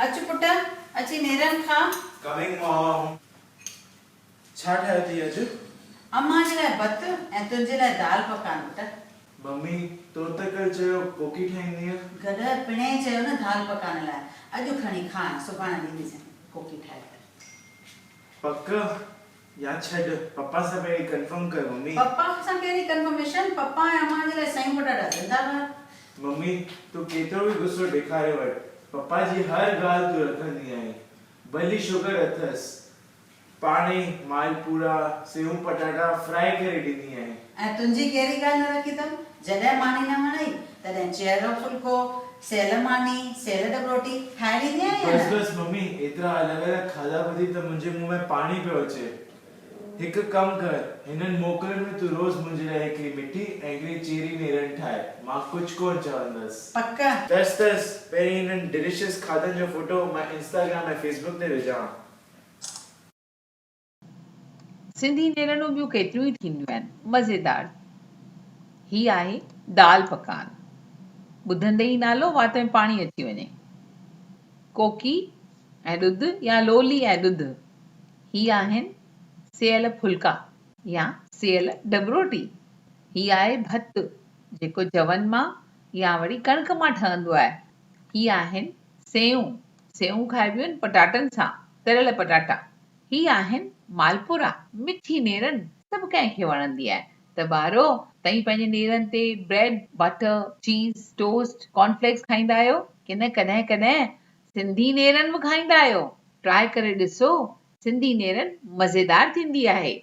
अच पुट अची नेरन खा। Coming mom. छा ठाहियो थी अॼु? अम्मा जे लाइ भत ऐं तुंहिंजे लाइ दाल पकवान पुट। मम्मी तो त कल चयो कोकी ठाहींदीअ। गॾु पिणे चयो न दाल पकवान लाइ। अॼु खणी खा सुभाणे ॾींदीसीं कोकी ठाहे करे। पक या छॾ पप्पा सां पहिरीं कंफर्म कर मम्मी। पप्पा सां कहिड़ी कंफर्मेशन? पप्पा ऐं अम्मा जे लाइ सयूं पटाटा ज़िंदाबाद। मम्मी तूं केतिरो बि गुस्सो ॾेखारे वठ पप्पा जी हर ॻाल्हि तूं रखंदी आहीं भली शुगर अथसि पाणे मालपूड़ा सेव पटाटा फ्राई करे ॾींदी आहीं। ऐं तुंहिंजी कहिड़ी ॻाल्हि न रखी अथमि? जॾहिं मानी न वणई तॾहिं चहिरो फुल्को सेल मानी सेल डबरोटी ठाहे ॾींदी आहियां। बस बस मम्मी एतिरा अलॻि अलॻि खाधा ॿुधी त मुंहिंजे मुंहं में पाणी पियो अचे। हिकु कमु कर हिननि मोकलनि में तूं रोज़ मुंहिंजे लाइ हिकिड़ी मिठी ऐं हिकिड़ी चेरी नेरन ठाहे मां कुझु कोन चवंदसि। पक तस पहिरीं हिननि डिलीशियस खाधनि जो फोटो मां इंस्टाग्राम ऐं फेसबुक ते विझां। सिंधी नेरनूं ॿियूं केतिरियूं ई थींदियूं आहिनि मज़ेदार। ही आहे दाल पकवान। ॿुधंदे ई नालो वात में पाणी अची वञे। कोकी ऐं ॾुध या लोली ऐं ॾुध। ही आहिनि सेयल फुल्का या सेयल डबरोटी। ही आहे भत जेको जवनि मां या वरी कणिक मां ठहंदो आहे। ही आहिनि सेऊं खाइबियूं आहिनि पटाटनि सां तरियल पटाटा। ही आहिनि मालपुरा मिठी नेरन सभु कंहिंखे वणंदी आहे। त ॿारो तव्हीं पंहिंजे नेरन ते ब्रेड बटर चीज़ टोस्ट कॉर्नफ्लेक्स खाईंदा आहियो की न कॾहिं कॾहिं सिंधी नेरन बि खाईंदा आहियो? ट्राए करे ॾिसो सिंधी नेरन मज़ेदार थींदी आहे।